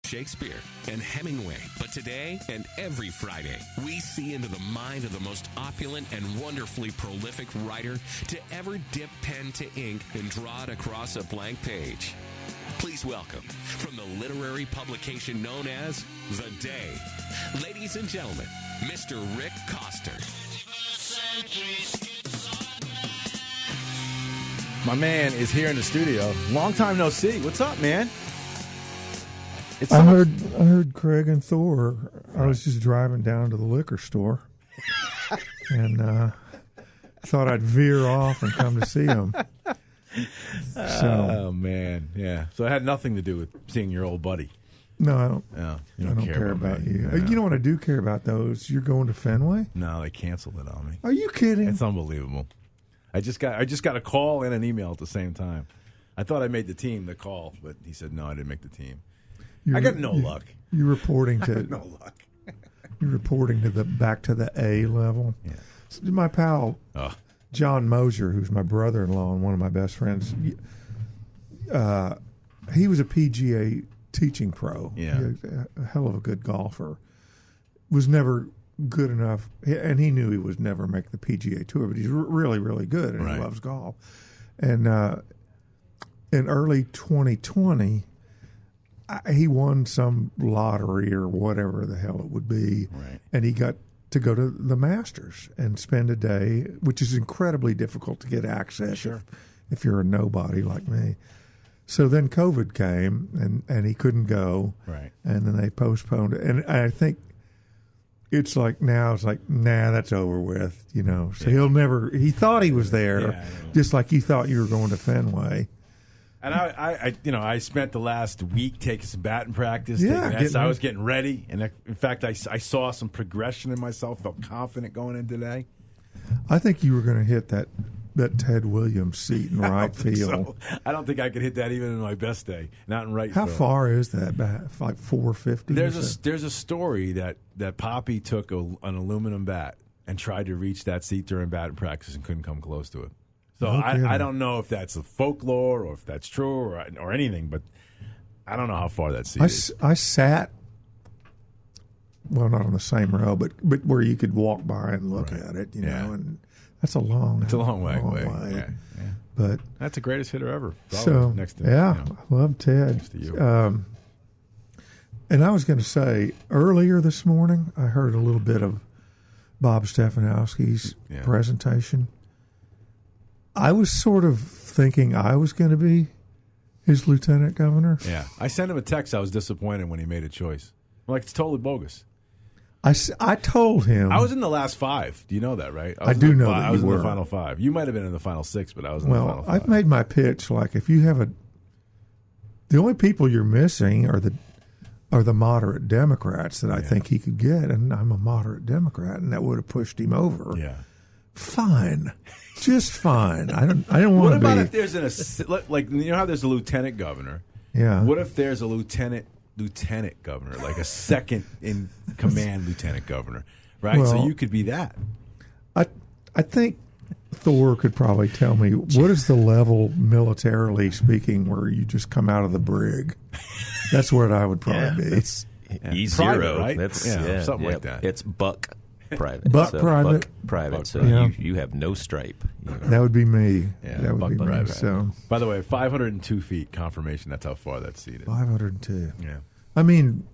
Shakespeare and Hemingway. But today and every Friday, we see into the mind of the most opulent and wonderfully prolific writer to ever dip pen to ink and draw it across a blank page. Please welcome, from the literary publication known as The Day, ladies and gentlemen, Mr. Rick Koster. My man is here in the studio. Long time no see. What's up, man? I heard Craig and Thor. I was just driving down to the liquor store, and thought I'd veer off and come to see them. Oh man, yeah. So it had nothing to do with seeing your old buddy. No, I don't. No, I don't care about me. you. No. You know what I do care about, though, is you're going to Fenway. No, they canceled it on me. Are you kidding? It's unbelievable. I just got a call and an email at the same time. I thought I made the team. The call, but he said no, I didn't make the team. I got no luck. You're reporting to no luck. You're reporting to the back to the A level. Yeah. So my pal John Mosier, who's my brother-in-law and one of my best friends, he was a PGA teaching pro. Yeah, a hell of a good golfer. Was never good enough, and he knew he would never make the PGA Tour, but he's really, really good, and he loves golf. And in early 2020. He won some lottery or whatever the hell it would be, and he got to go to the Masters and spend a day, which is incredibly difficult to get access if you're a nobody like me. So then COVID came, and he couldn't go, and then they postponed it. And I think it's like now it's like, nah, that's over with, you know. So he'll never. He thought he was there, just like you thought you were going to Fenway. And I spent the last week taking some batting practice. Yeah, I was getting ready, and in fact, I saw some progression in myself. Felt confident going in today. I think you were going to hit that Ted Williams seat in right field. So. I don't think I could hit that even in my best day. Not in right How field. far is that back? Like 450? There's a story that Poppy took an aluminum bat and tried to reach that seat during batting practice and couldn't come close to it. So I don't know if that's a folklore or if that's true or anything, but I don't know how far that seat is. I sat, well, not on the same row, but where you could walk by and look at it, you know, and that's a long way. Yeah. But that's the greatest hitter ever. So next to I love Ted. Next to you. And I was going to say earlier this morning, I heard a little bit of Bob Stefanowski's presentation. I was sort of thinking I was going to be his lieutenant governor. Yeah. I sent him a text. I was disappointed when he made a choice. I'm like, it's totally bogus. I told him. I was in the last five. Do you know that, right? I do know that I was you in were. the final five. You might have been in the final six, but I was in the final five. I've made my pitch. Like, if you have the only people you're missing are the moderate Democrats that I think he could get, and I'm a moderate Democrat, and that would have pushed him over. Yeah. Fine. Just fine. I don't want to be. What about if there's like, you know how there's a lieutenant governor? Yeah. What if there's a lieutenant governor, like a second in command lieutenant governor, right? Well, so you could be that. I think Thor could probably tell me what is the level militarily speaking where you just come out of the brig. That's where I would probably be. It's E0, private, right? That's something like that. It's Buck private. Buck private. Buck private. So you have no stripe. You know. That would be me. Yeah, that would be me. Private. So, by the way, 502 feet confirmation. That's how far that seat is. 502. Yeah. I mean,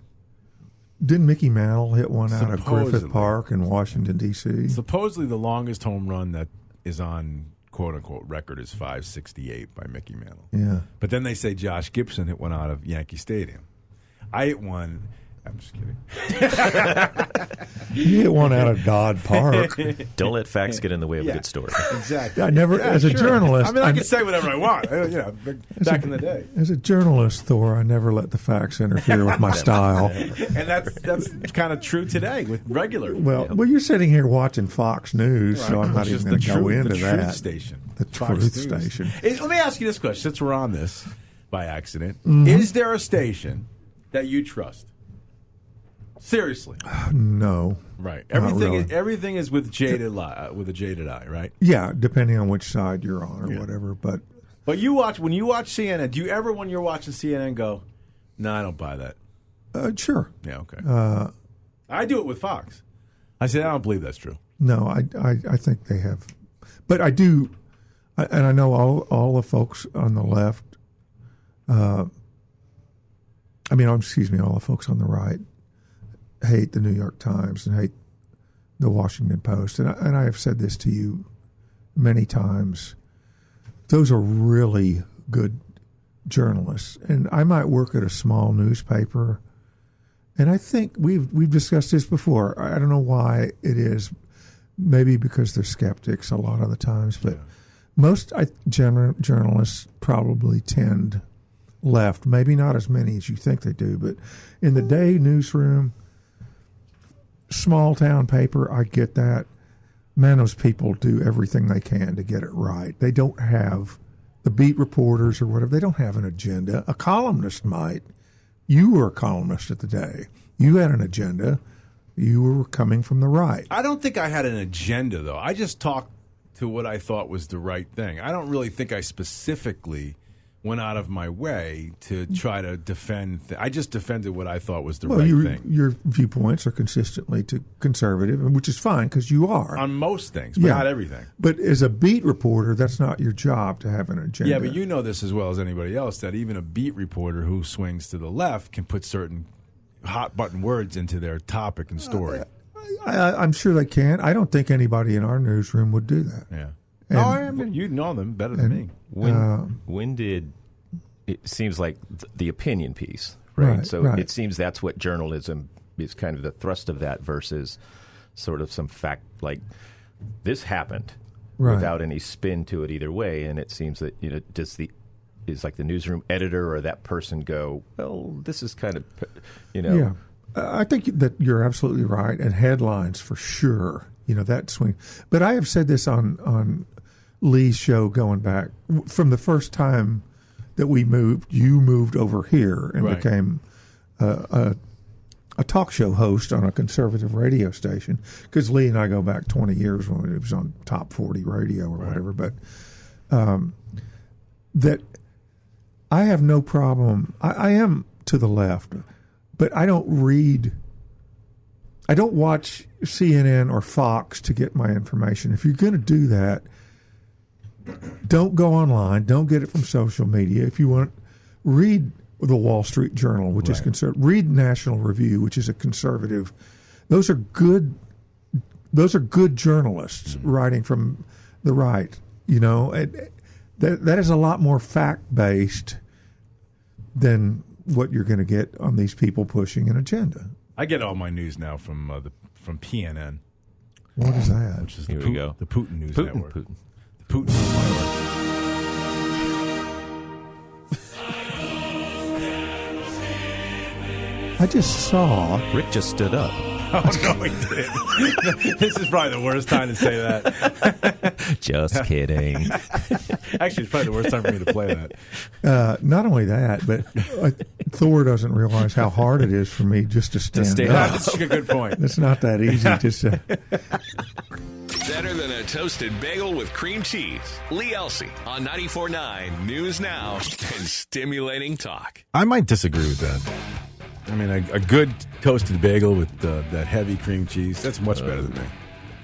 didn't Mickey Mantle hit one out of Griffith Supposedly. Park in Washington, D.C.? Supposedly, the longest home run that is on quote unquote record is 568 by Mickey Mantle. Yeah. But then they say Josh Gibson hit one out of Yankee Stadium. I hit one. I'm just kidding. You hit one out of Dodd Park. Don't let facts get in the way of a good story. Exactly. I never, as a journalist. I mean, I can say whatever I want. Back in the day. As a journalist, Thor, I never let the facts interfere with my style. And that's kind of true today with regular. Well, you're sitting here watching Fox News, so I'm not even going to go into the that. Truth station. The Truth Station. Let me ask you this question, since we're on this by accident. Mm-hmm. Is there a station that you trust? Seriously. No. Right. Really. Everything is with a jaded eye, right? Yeah, depending on which side you're on or whatever. But when you watch CNN, do you ever, when you're watching CNN, go, no, I don't buy that? Sure. Yeah, okay. I do it with Fox. I said, I don't believe that's true. No, I think they have. But I do, and I know all the folks on the left, all the folks on the right hate the New York Times and hate the Washington Post. And I have said this to you many times. Those are really good journalists. And I might work at a small newspaper. And I think we've discussed this before. I don't know why it is. Maybe because they're skeptics a lot of the times. But most journalists probably tend left. Maybe not as many as you think they do. But in the day newsroom, small town paper, I get that. Man, those people do everything they can to get it right. They don't have the beat reporters or whatever. They don't have an agenda. A columnist might. You were a columnist at the day. You had an agenda. You were coming from the right. I don't think I had an agenda, though. I just talked to what I thought was the right thing. I don't really think I specifically went out of my way to try to defend. I just defended what I thought was the right thing. Your viewpoints are consistently conservative, which is fine because you are. On most things, but not everything. But as a beat reporter, that's not your job to have an agenda. Yeah, but you know this as well as anybody else, that even a beat reporter who swings to the left can put certain hot-button words into their topic and story. I'm sure they can. I don't think anybody in our newsroom would do that. Yeah. You know them better than me. When did it seems like the opinion piece, right? So it seems that's what journalism is, kind of the thrust of that versus sort of some fact like this happened without any spin to it either way. And it seems that is like the newsroom editor or that person go, well, this is kind of Yeah, I think that you're absolutely right. And headlines for sure. That swing. But I have said this on Lee's show going back from the first time that you moved over here and became a talk show host on a conservative radio station. Because Lee and I go back 20 years when it was on Top 40 radio or whatever. But that I have no problem. I am to the left, but I don't watch CNN or Fox to get my information. If you're going to do that, don't go online. Don't get it from social media. If you want, read the Wall Street Journal, which is conservative. Read National Review, which is a conservative. Those are good journalists writing from the right. That is a lot more fact-based than what you're going to get on these people pushing an agenda. I get all my news now from PNN. What is that? Which is Here we go. The Putin News Network. Putin. The Putin News Network. I just saw. Rick just stood up. Oh, no, he didn't. This is probably the worst time to say that. Just kidding. Actually, it's probably the worst time for me to play that. Not only that, but Thor doesn't realize how hard it is for me just to stand up. That's a good point. It's not that easy. Better than a toasted bagel with cream cheese. Lee Elci on 94.9 News Now and Stimulating Talk. I might disagree with that. I mean, a good toasted bagel with that heavy cream cheese, that's much better than me.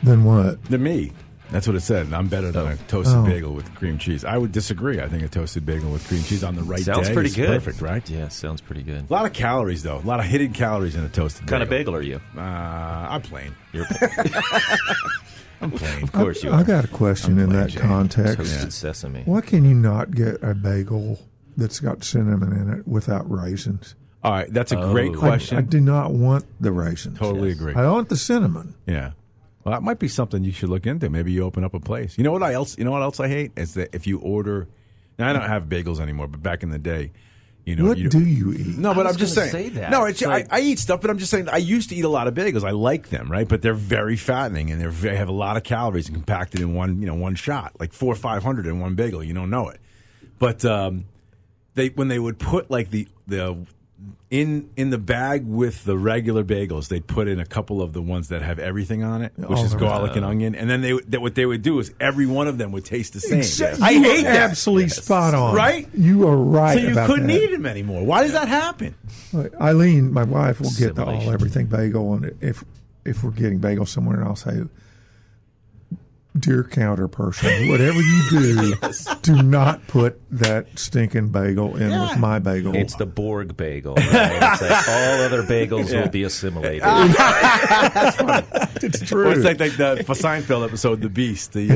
Than what? Than me. That's what it said. I'm better than a toasted bagel with cream cheese. I would disagree. I think a toasted bagel with cream cheese on the right sounds day pretty is good. Perfect, right? Yeah, sounds pretty good. A lot of calories, though. A lot of hidden calories in a toasted bagel. What kind of bagel are you? I'm plain. You're I'm plain. Of course you are. I got a question in that context. Toasted sesame. Why can you not get a bagel that's got cinnamon in it without raisins? All right, that's a great question. I do not want the raisins. Totally agree. I want the cinnamon. Yeah. Well, that might be something you should look into. Maybe you open up a place. You know what else I hate is that if you order. Now I don't have bagels anymore, but back in the day, what do you eat? No, but I'm just saying. Say that. No, I eat stuff, but I'm just saying I used to eat a lot of bagels. I like them, right? But they're very fattening and they have a lot of calories and compacted in one shot, like 400 or 500 in one bagel. You don't know it, but when they would put like the in the bag with the regular bagels, they'd put in a couple of the ones that have everything on it, which is garlic and onion. And then what they would do is every one of them would taste the same. I hate that. Absolutely spot on. Right? You are right. So you couldn't eat them anymore. Why does that happen? Eileen, my wife, will get the all everything bagel, and if we're getting bagels somewhere, and I'll say, dear counter person, whatever you do, do not put that stinking bagel in with my bagel. It's the Borg bagel. Right? It's like all other bagels will be assimilated. It's true. Well, it's like the Seinfeld episode, The Beast. So you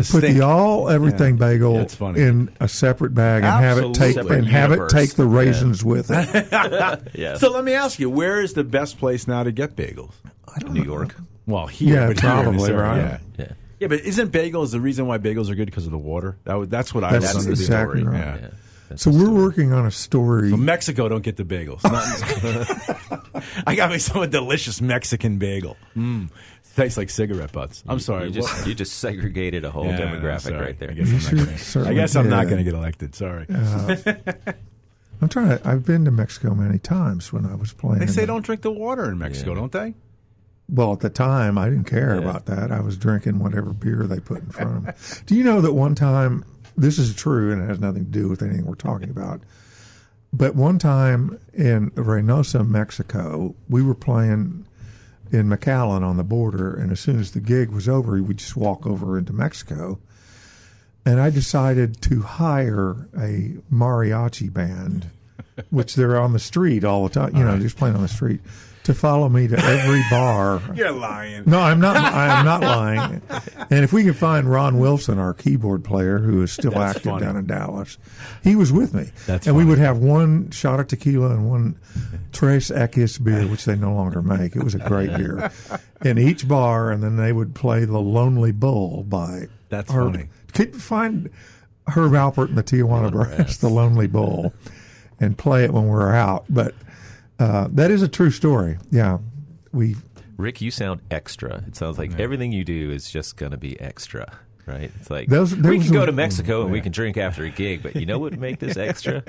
put the all everything bagel in a separate bag and have it take the raisins with it. Yes. So let me ask you, where is the best place now to get bagels? I don't New know. York. Well, here, but probably, here right? Yeah. Yeah, but isn't bagels the reason why bagels are good because of the water? That's what I was That's under the exactly story. right. Yeah. So we're working on a story. So Mexico don't get the bagels. I got me some delicious Mexican bagel. Tastes like cigarette butts. I'm sorry. You just segregated a whole demographic right there. I guess I'm not going to get elected. Sorry. I've been to Mexico many times when I was playing. They say don't drink the water in Mexico, don't they? Well, at the time, I didn't care about that. I was drinking whatever beer they put in front of me. Do you know that one time, this is true and it has nothing to do with anything we're talking about, but one time in Reynosa, Mexico, we were playing in McAllen on the border, and as soon as the gig was over, we'd just walk over into Mexico. And I decided to hire a mariachi band, which they're on the street all the time, just playing on the street, to follow me to every bar. You're lying. No, I'm not. I am not lying. And if we can find Ron Wilson, our keyboard player, who is still active down in Dallas, he was with me. We would have one shot of tequila and one Tres Equis beer, which they no longer make. It was a great beer. In each bar, and then they would play The Lonely Bull by funny. Find Herb Alpert and the Tijuana Brass, The Lonely Bull, and play it when we're out. But that is a true story. Yeah. Rick, you sound extra. It sounds like everything you do is just going to be extra, right? It's like we can go to Mexico and we can drink after a gig, but you know what would make this extra?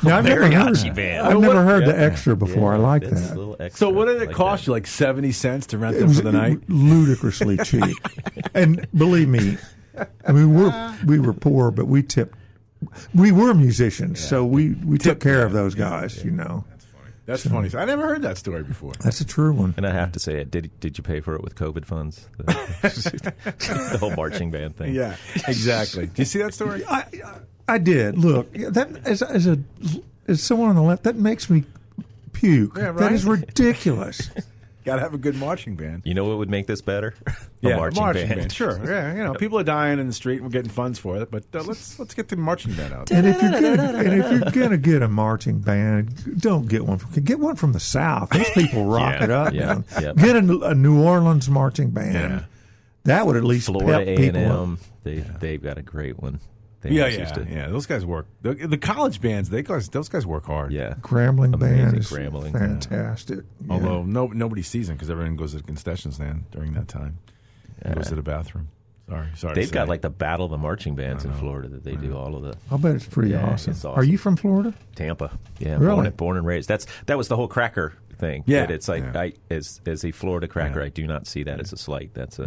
Now, I've never heard the extra before. I like that. that. So what did it cost you, like 70 cents to rent them for the night? Ludicrously cheap. And believe me, I mean, we were poor, but we tipped. We were musicians, so we took care of those guys, That's funny. I never heard that story before. That's a true one. And I have to say, did you pay for it with COVID funds? The whole marching band thing. Yeah, exactly. Do you see that story? I did. Look, that as someone on the left, that makes me puke. Yeah, right? That is ridiculous. Got to have a good marching band. You know what would make this better? A marching band. Sure. Yeah. People are dying in the street, and we're getting funds for it. But let's get the marching band out. And if you're gonna get a marching band, don't get one. Get one from the South. Those people rock it up. Yeah. Get a New Orleans marching band. Yeah. That would at least Florida pep people up. They've got a great one. Yeah. Those guys work. The college bands, those guys work hard. Yeah, Grambling band is Grambling. fantastic. Yeah. Although nobody sees them because everyone goes to the concession stand during that time. Goes to the bathroom. Sorry. They've got like the Battle of the Marching Bands in Florida that they do all of the. I'll bet it's pretty awesome. It's awesome. Are you from Florida? Tampa. Yeah, really? Born and raised. That was the whole cracker thing. Yeah, but it's like as a Florida cracker, I do not see that as a slight. That's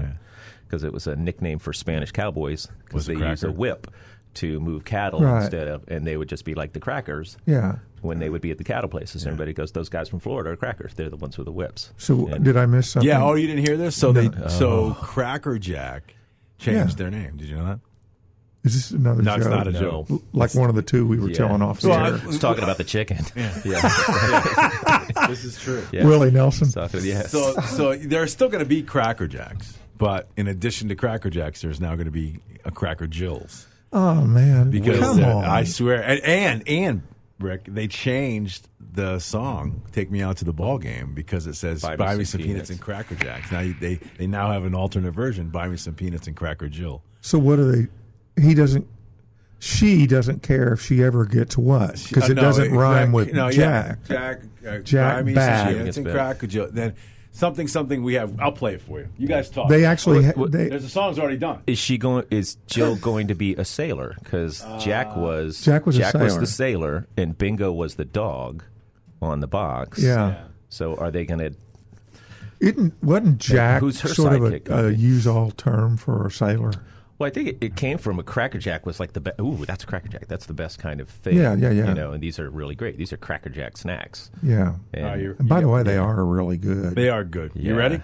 because it was a nickname for Spanish cowboys because they use a whip to move cattle instead of, and they would just be like the crackers. Yeah. When they would be at the cattle places, everybody goes, "Those guys from Florida are crackers. They're the ones with the whips." So did I miss something? Yeah. Oh, you didn't hear this? So Cracker Jack changed their name. Did you know that? Is this another joke? No, it's not a joke. Like one of the two we were telling off the air. I was talking about the chicken. This is true. Yeah. Willie Nelson. So there are still going to be Cracker Jacks, but in addition to Cracker Jacks, there's now going to be a Cracker Jills. Oh man! Because come on. I swear, and Rick, they changed the song "Take Me Out to the Ball Game" because it says "Buy me some peanuts and Cracker Jacks." Now they now have an alternate version: "Buy me some peanuts and Cracker Jill." So what do they? She doesn't care if she ever gets what because it doesn't rhyme with Jack. Jack buy me some peanuts and Cracker Jill. Then something we have. I'll play it for you. You guys talk. They actually there's a song's already done. Is Jill going to be a sailor? Because Jack was the sailor, and Bingo was the dog on the box. Yeah. So are they going to? Wasn't Jack who's her sort sidekick of a use-all term for a sailor? Well, I think it came from a Cracker Jack was like the best. Ooh, that's Cracker Jack. That's the best kind of thing. Yeah. You know, and these are really great. These are Cracker Jack snacks. Yeah. And, and by the way, they are really good. They are good. Yeah. You ready?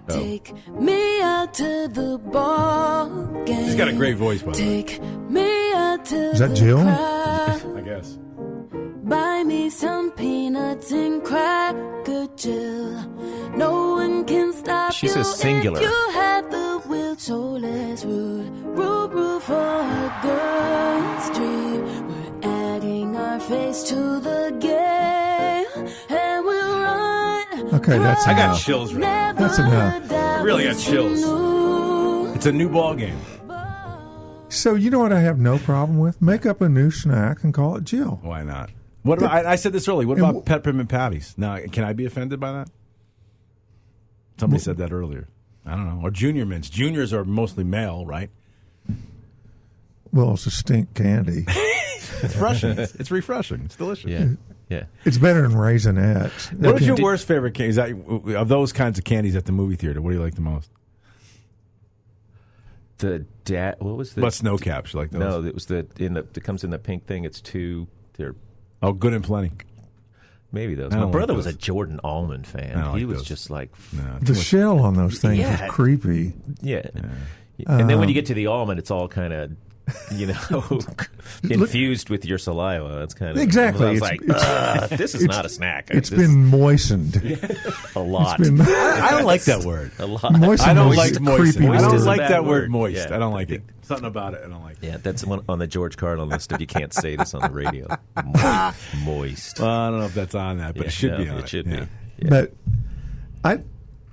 Take me out to the ball game. She's got a great voice, by the way. Take me out to Is that the Jill? crowd. I guess. Buy me some peanuts and Cracker Jill. No one can stop She says you singular. if you had the will. So let's root for a girl's dream. We're adding our face to the game, and we'll run. Okay, that's I enough. got chills right now. That's enough. I really got chills. It's a new ball game. So you know what I have no problem with? Make up a new snack and call it Jill. Why not? What about, I said this earlier. What about peppermint patties? Now, can I be offended by that? Somebody said that earlier. I don't know. Or junior mints. Juniors are mostly male, right? Well, it's a stink candy. It's refreshing. It's refreshing. It's delicious. Yeah. It's better than Raisinets. What is your worst favorite candy? Is that, of those kinds of candies at the movie theater, what do you like the most? What was the? What snow caps? You like those? No, it was it comes in the pink thing. It's two. They're Good and plenty. maybe those. I My don't brother like was a those. Jordan almond I fan. don't He like was those. just like, No, The shell on those things is creepy. yeah. And then when you get to the almond, it's all kind of, infused with your saliva. It's kind of Exactly. I was like, this is not a snack. It's been moistened. a lot. I don't like that word. A lot. Moistened I don't is like moist. creepy. I don't is a like bad that word word. moist. Yeah. I don't like it. Something about it I don't like. Yeah, that's one on the George Carlin list of you can't say this on the radio. Moist. Well, I don't know if that's on that, but it should be on it. It should Yeah. be. Yeah. But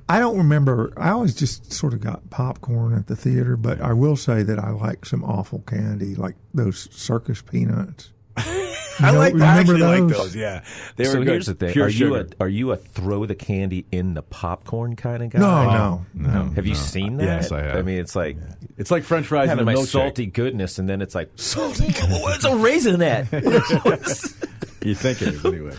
I don't remember. I always just sort of got popcorn at the theater, but I will say that I like some awful candy, like those circus peanuts. I actually like those? those. Yeah, they were So good. here's the thing: Pure are sugar. you a throw the candy in the popcorn kind of guy? No. Have you seen that? Yes, I have. I mean, it's like It's like French fries and a having my milkshake. salty goodness, and then it's like salty. What's a raisinette? You think it is anyway.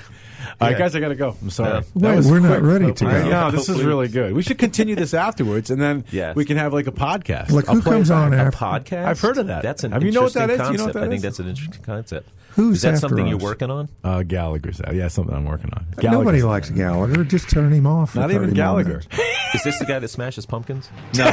All right, guys, I got to go. I'm sorry. Yeah. That Wait, was we're not quick. ready to go. No, this is really good. We should continue this afterwards, and then Yes. we can have like a podcast. Like, I'll who play comes it back. on A after? podcast? I've heard of that. That's an Have you know what interesting that is? concept. You know what that I think is? that's an interesting concept. Who's Is that after something you're us? working on? Gallagher's out. Yeah, something I'm working on. Nobody likes Gallagher. Just turn him off. For Not even 30 Gallagher. minutes. Is this the guy that smashes pumpkins? No.